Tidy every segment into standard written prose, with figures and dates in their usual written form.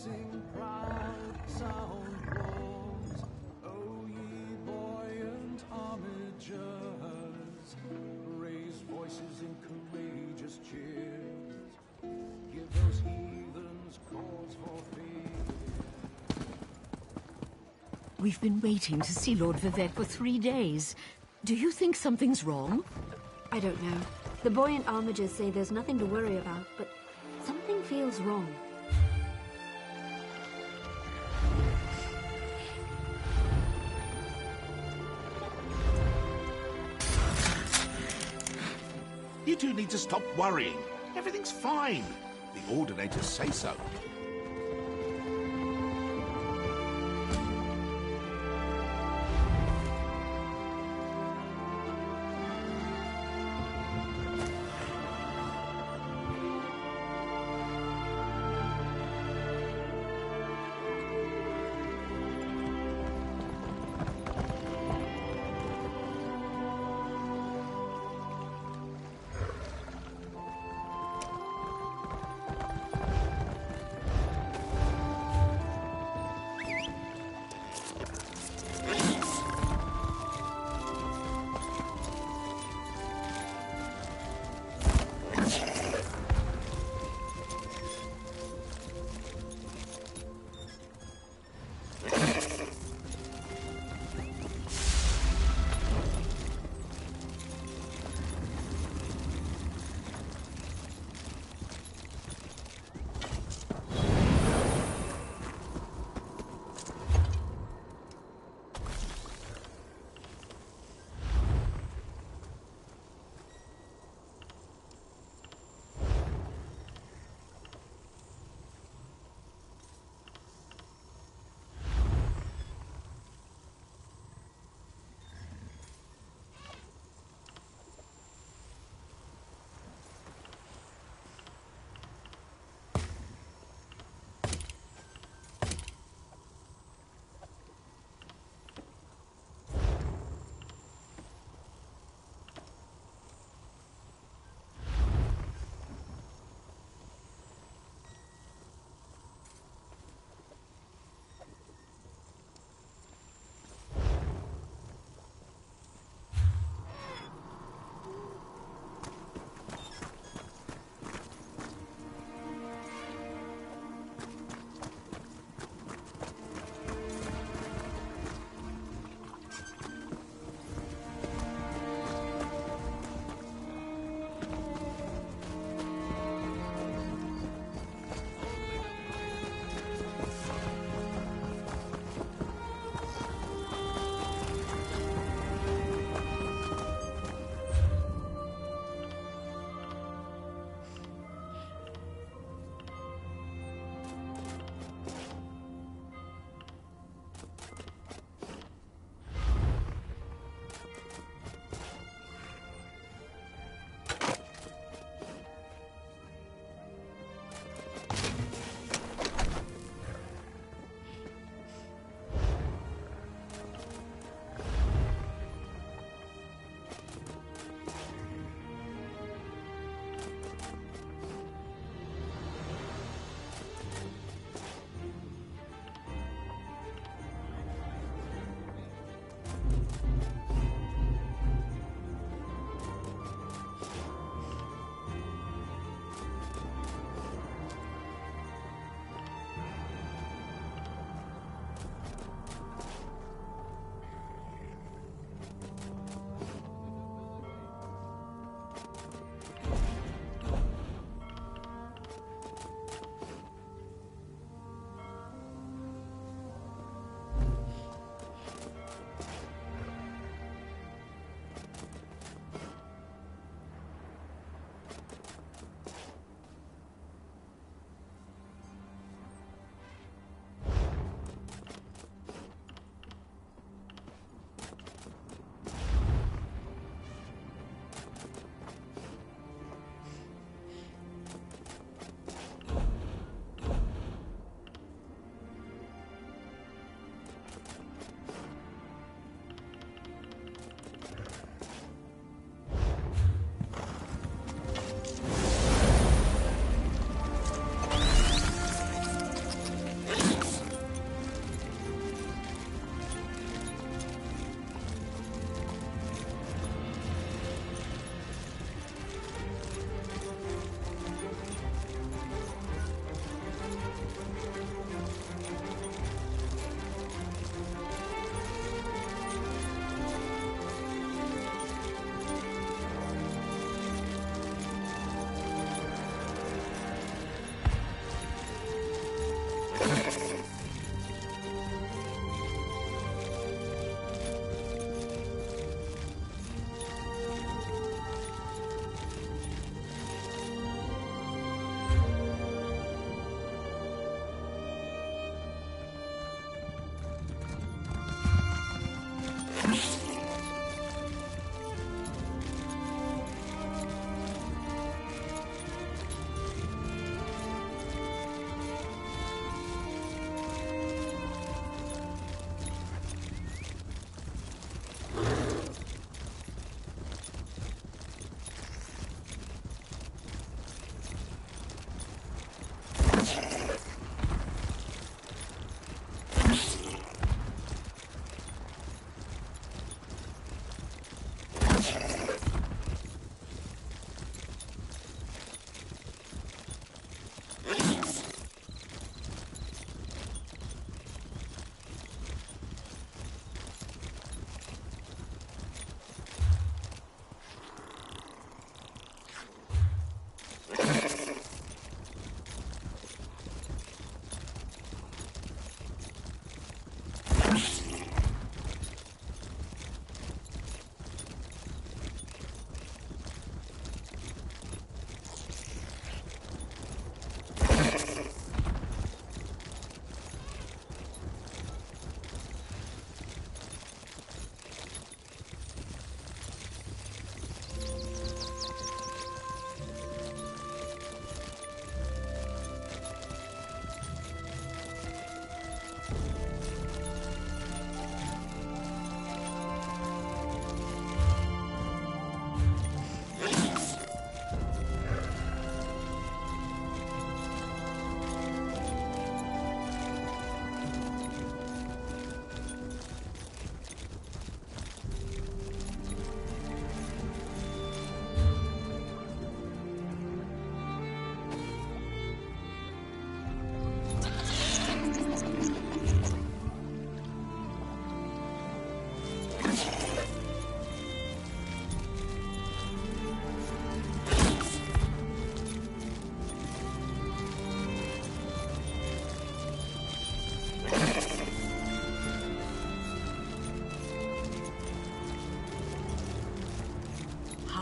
sing proud sound rolls, O ye buoyant armigers, raise voices in courageous cheers, give those heathens cause for fear. We've been waiting to see Lord Vivek for 3 days. Do you think something's wrong? I don't know. The buoyant armigers say there's nothing to worry about, but something feels wrong. You two need to stop worrying. Everything's fine. The ordinators say so.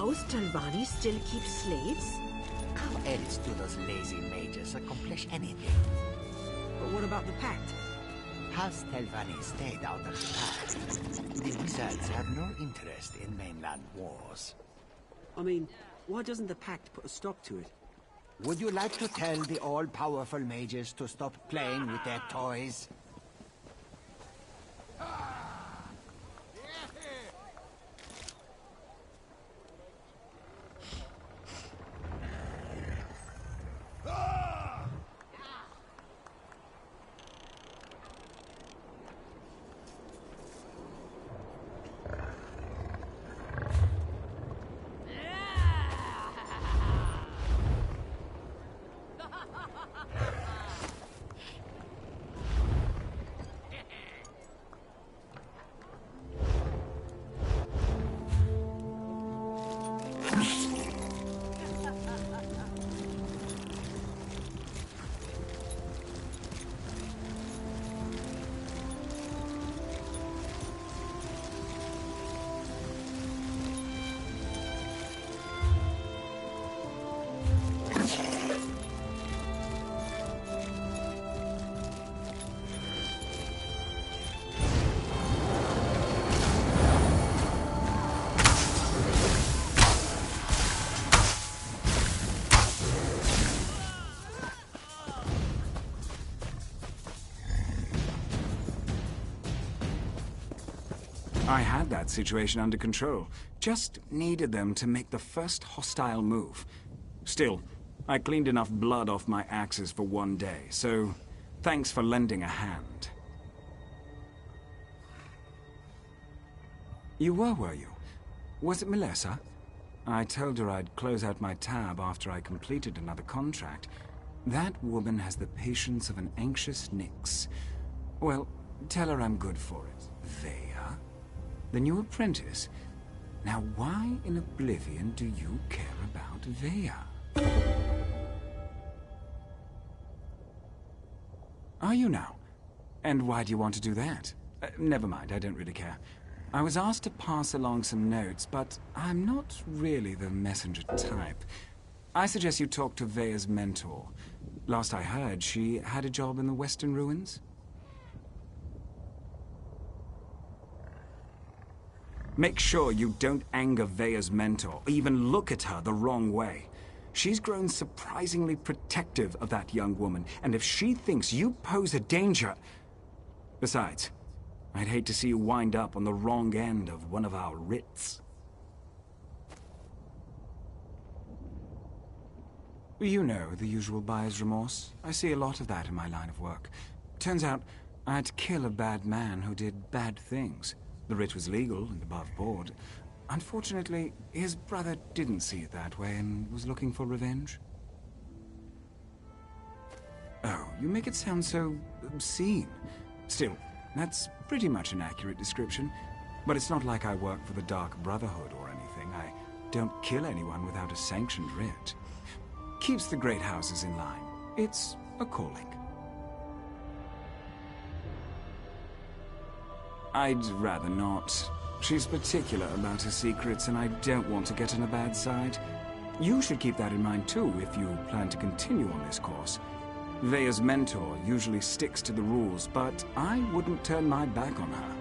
Those Talvani still keep slaves? How else do those lazy mages accomplish anything? But what about the Pact? Has Telvanni stayed out of the Pact? The wizards have no interest in mainland wars. I mean, why doesn't the Pact put a stop to it? Would you like to tell the all-powerful mages to stop playing with their toys? I had that situation under control. Just needed them to make the first hostile move. Still, I cleaned enough blood off my axes for one day, so thanks for lending a hand. You were you? Was it Melissa? I told her I'd close out my tab after I completed another contract. That woman has the patience of an anxious Nyx. Well, tell her I'm good for it. Vea? The new apprentice? Now why in Oblivion do you care about Vea? Are you now? And why do you want to do that? Never mind, I don't really care. I was asked to pass along some notes, but I'm not really the messenger type. I suggest you talk to Vea's mentor. Last I heard, she had a job in the Western Ruins. Make sure you don't anger Vea's mentor, or even look at her the wrong way. She's grown surprisingly protective of that young woman, and if she thinks you pose a danger... Besides, I'd hate to see you wind up on the wrong end of one of our writs. You know, the usual buyer's remorse. I see a lot of that in my line of work. Turns out, I had to kill a bad man who did bad things. The writ was legal and above board. Unfortunately, his brother didn't see it that way and was looking for revenge. Oh, you make it sound so obscene. Still, that's pretty much an accurate description. But it's not like I work for the Dark Brotherhood or anything. I don't kill anyone without a sanctioned writ. Keeps the great houses in line. It's a calling. I'd rather not. She's particular about her secrets, and I don't want to get on a bad side. You should keep that in mind too, if you plan to continue on this course. Vea's mentor usually sticks to the rules, but I wouldn't turn my back on her.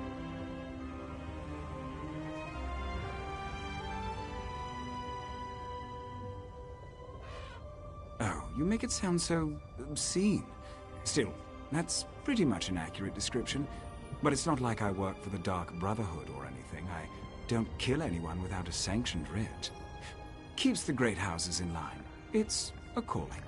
Oh, you make it sound so obscene. Still, that's pretty much an accurate description. But it's not like I work for the Dark Brotherhood or anything. I don't kill anyone without a sanctioned writ. Keeps the great houses in line. It's a calling.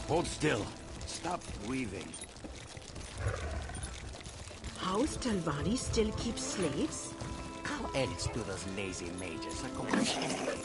Hold still. Stop breathing. House Talvani still keeps slaves? How else do those lazy mages accomplish anything?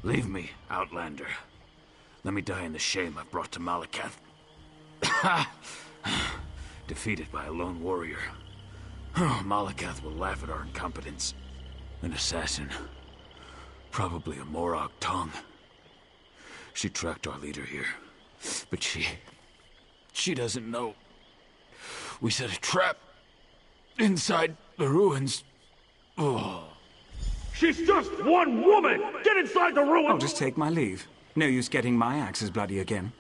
Leave me, Outlander. Let me die in the shame I've brought to Malakath. Defeated by a lone warrior. Malakath will laugh at our incompetence. An assassin. Probably a Morrow tongue. She tracked our leader here. But she doesn't know. We set a trap. inside the ruins. Oh. She's just one woman! Get inside the ruins! I'll just take my leave. No use getting my axes bloody again.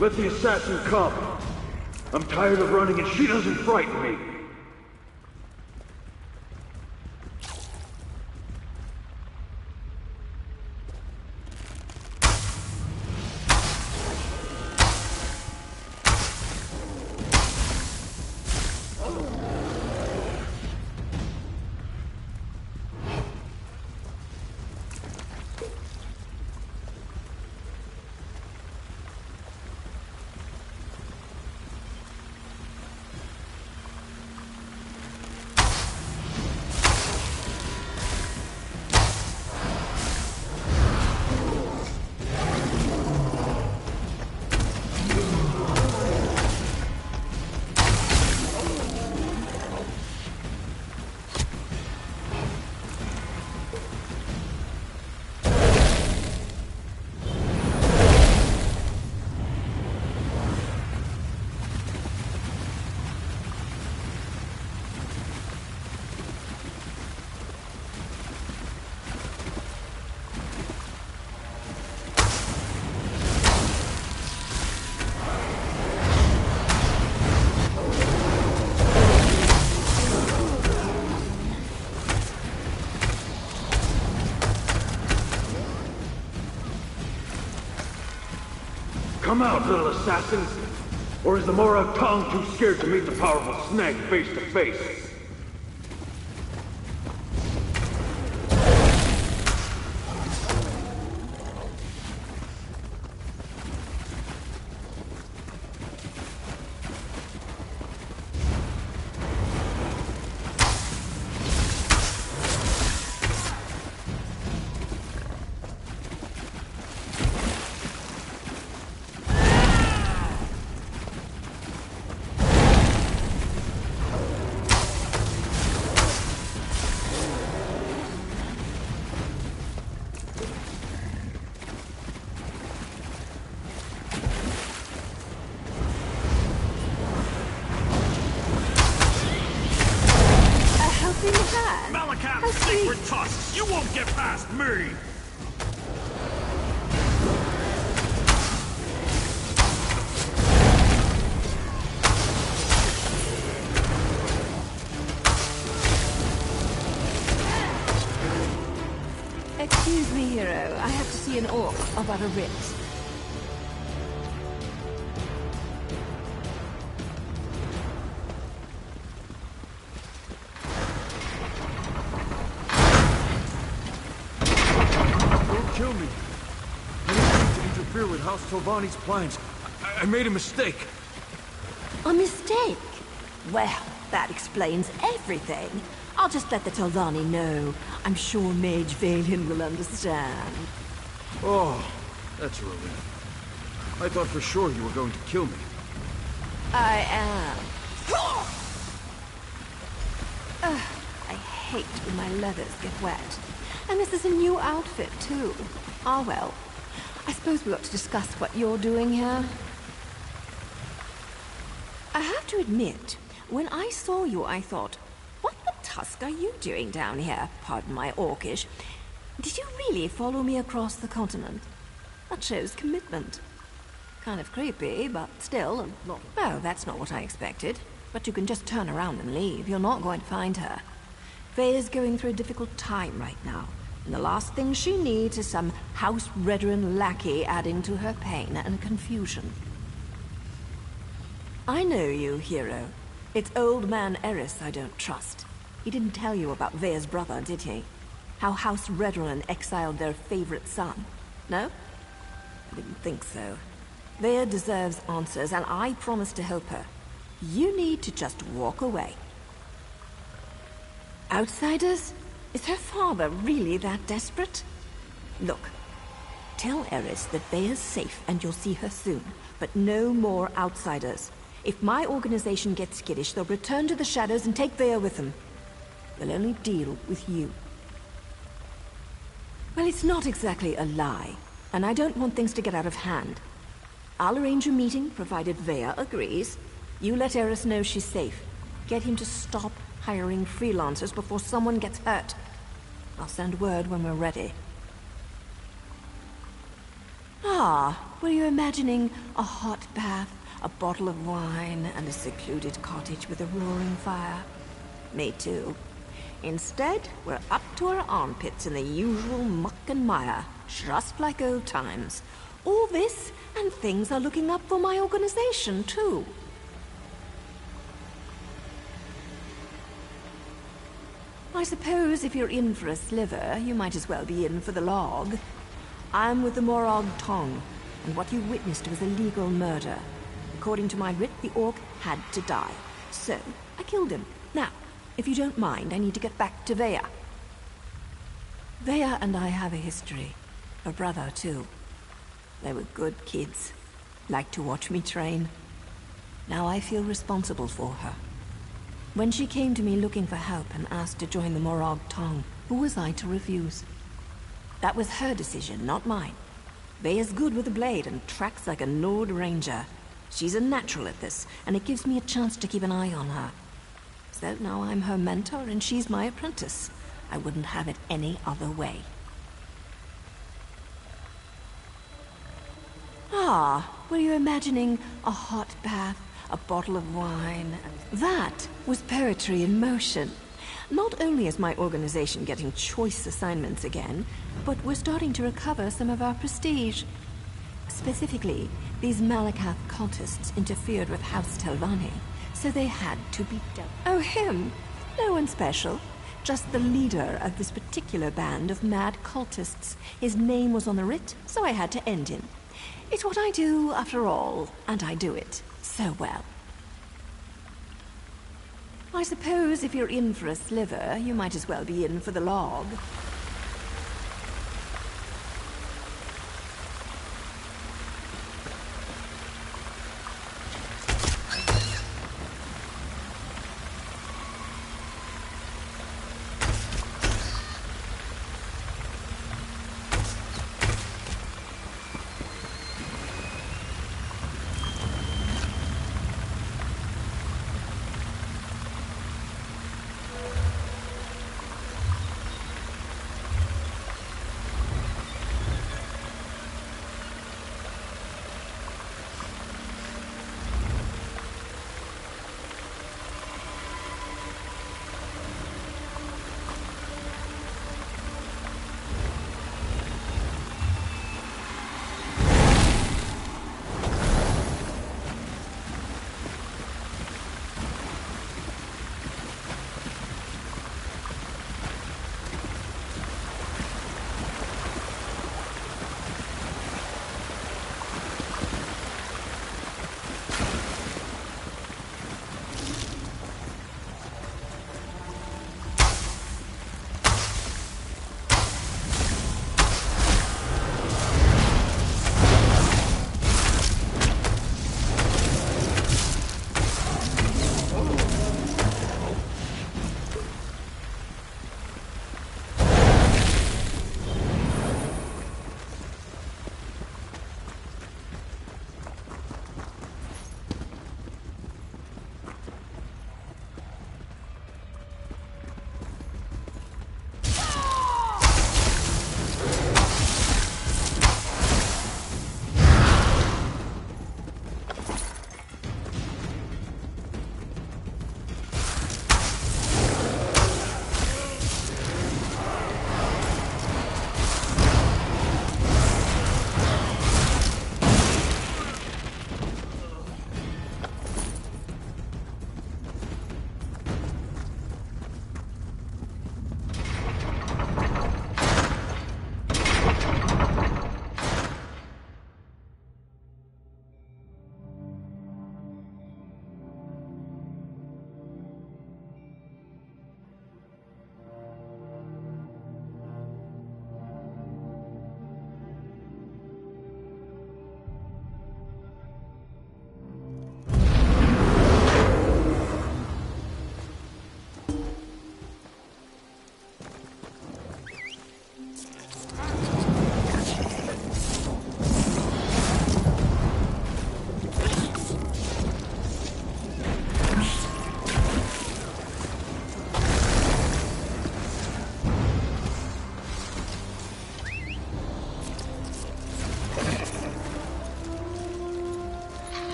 Let the assassin come. I'm tired of running and she doesn't frighten me. Come out, little assassin! Or is the Morrow tongue too scared to meet the powerful snake face to face? Sacred tusks! You won't get past me! Excuse me, hero. I have to see an orc about a writ. Kill me. I didn't mean to interfere with House Tovani's plans. I made a mistake. A mistake? Well, that explains everything. I'll just let the Tovani know. I'm sure Mage Valian will understand. Oh, that's a relief. I thought for sure you were going to kill me. I am. I hate when my leathers get wet. And this is a new outfit, too. Ah, well. I suppose we ought to discuss what you're doing here. I have to admit, when I saw you, I thought, what the tusk are you doing down here? Pardon my orcish. Did you really follow me across the continent? That shows commitment. Kind of creepy, but still, not... Well, that's not what I expected. But you can just turn around and leave. You're not going to find her. Faye's going through a difficult time right now. And the last thing she needs is some house-veteran lackey adding to her pain and confusion. I know you, hero. It's old man Eris I don't trust. He didn't tell you about Vea's brother, did he? How House Redron exiled their favorite son. No? I didn't think so. Vea deserves answers, and I promise to help her. You need to just walk away. Outsiders? Is her father really that desperate? Look, tell Eris that Vea's safe and you'll see her soon, but no more outsiders. If my organization gets skittish, they'll return to the shadows and take Vea with them. They'll only deal with you. Well, it's not exactly a lie, and I don't want things to get out of hand. I'll arrange a meeting, provided Vea agrees. You let Eris know she's safe. Get him to stop hiring freelancers before someone gets hurt. I'll send word when we're ready. Ah, were you imagining a hot bath, a bottle of wine, and a secluded cottage with a roaring fire? Me too. Instead, we're up to our armpits in the usual muck and mire, just like old times. All this, and things are looking up for my organization, too. I suppose if you're in for a sliver, you might as well be in for the log. I'm with the Morrow Tong, and what you witnessed was a legal murder. According to my writ, the orc had to die. So, I killed him. Now, if you don't mind, I need to get back to Vea. Vea and I have a history. A brother, too. They were good kids. Liked to watch me train. Now I feel responsible for her. When she came to me looking for help and asked to join the Morrow Tong, who was I to refuse? That was her decision, not mine. Vea's good with a blade and tracks like a Nord Ranger. She's a natural at this, and it gives me a chance to keep an eye on her. So now I'm her mentor and she's my apprentice. I wouldn't have it any other way. Ah, were you imagining a hot bath, a bottle of wine? That was poetry in motion. Not only is my organization getting choice assignments again, but we're starting to recover some of our prestige. Specifically, these Malakath cultists interfered with House Telvanni, so they had to be dealt. Oh, him? No one special. Just the leader of this particular band of mad cultists. His name was on the writ, so I had to end him. It's what I do, after all, and I do it so well. I suppose if you're in for a sliver, you might as well be in for the log.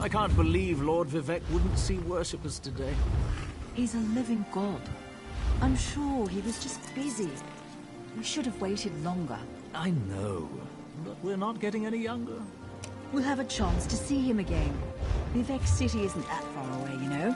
I can't believe Lord Vivek wouldn't see worshippers today. He's a living god. I'm sure he was just busy. We should have waited longer. I know, but we're not getting any younger. We'll have a chance to see him again. Vivek City isn't that far away, you know.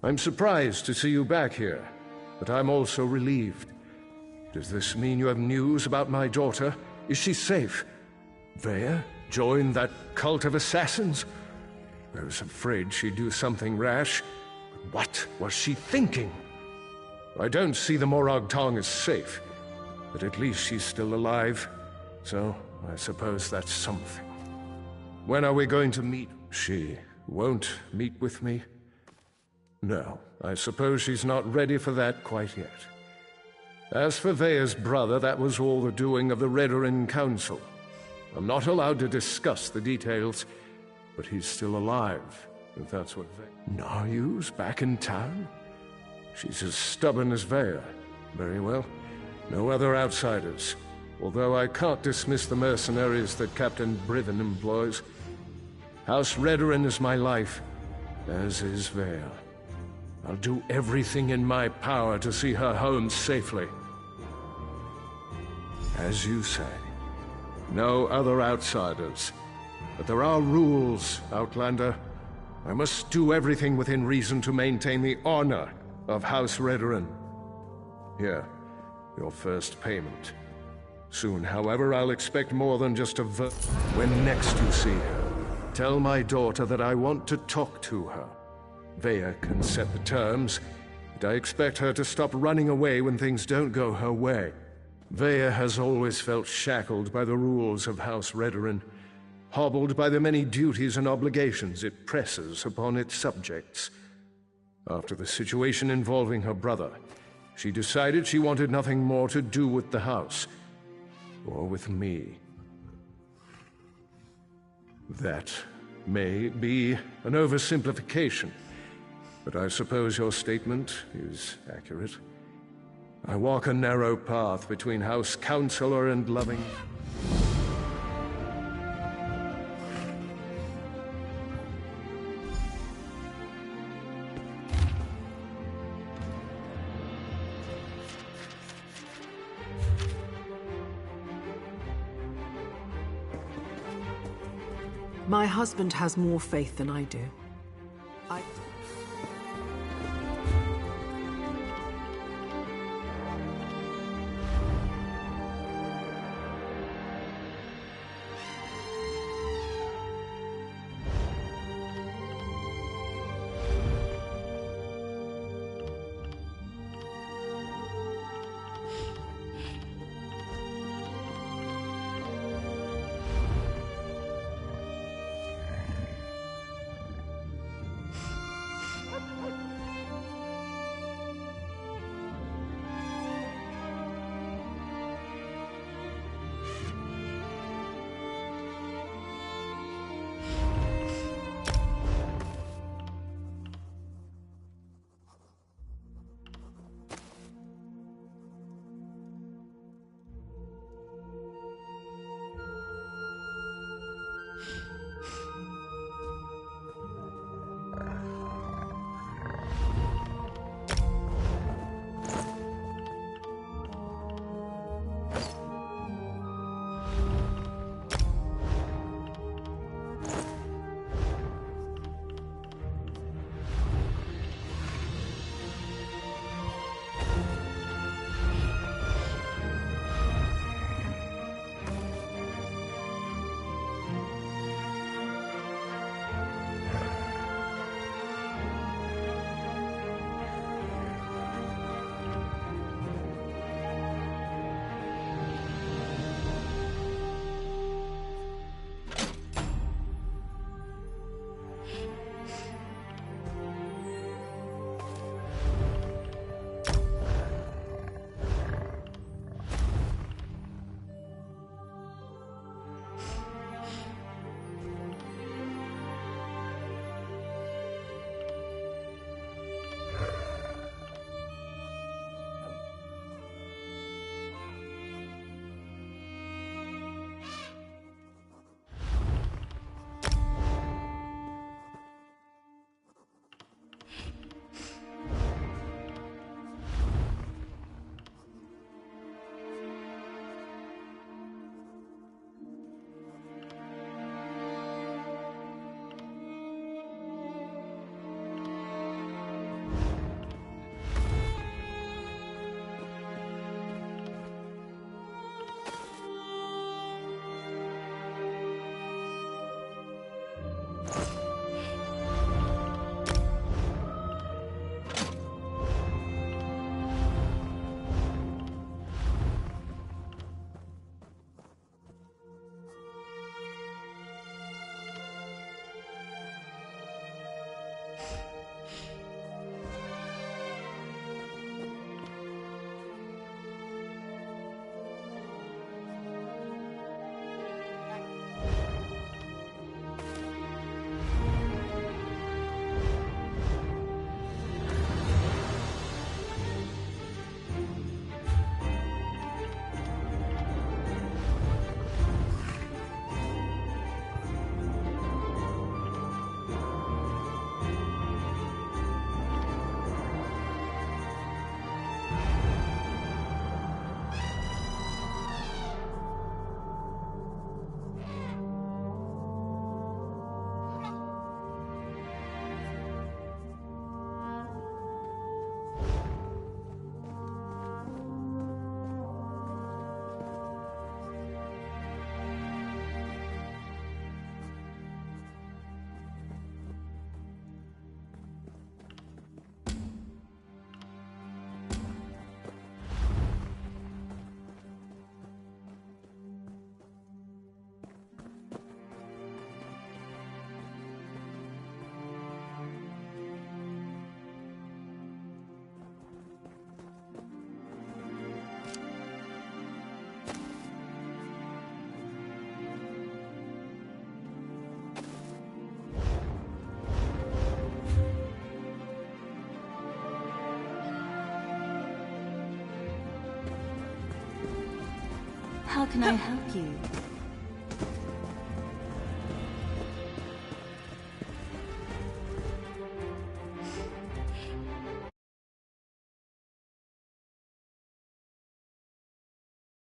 I'm surprised to see you back here, but I'm also relieved. Does this mean you have news about my daughter? Is she safe? Vea joined that cult of assassins? I was afraid she'd do something rash. But what was she thinking? I don't see the Morrow Tong as safe, but at least she's still alive, so I suppose that's something. When are we going to meet? She won't meet with me? No, I suppose she's not ready for that quite yet. As for Vea's brother, that was all the doing of the Redoran Council. I'm not allowed to discuss the details, but he's still alive, if that's what Vea... Naryu's back in town? She's as stubborn as Vea. Very well. No other outsiders. Although I can't dismiss the mercenaries that Captain Briven employs. House Redoran is my life, as is Vea. I'll do everything in my power to see her home safely. As you say, no other outsiders. But there are rules, Outlander. I must do everything within reason to maintain the honor of House Redoran. Here, your first payment. Soon, however, I'll expect more than just a When next you see her, tell my daughter that I want to talk to her. Vea can set the terms, but I expect her to stop running away when things don't go her way. Vea has always felt shackled by the rules of House Redoran, hobbled by the many duties and obligations it presses upon its subjects. After the situation involving her brother, she decided she wanted nothing more to do with the house, or with me. That may be an oversimplification, but I suppose your statement is accurate. I walk a narrow path between House Counselor and loving... My husband has more faith than I do. How can I help you?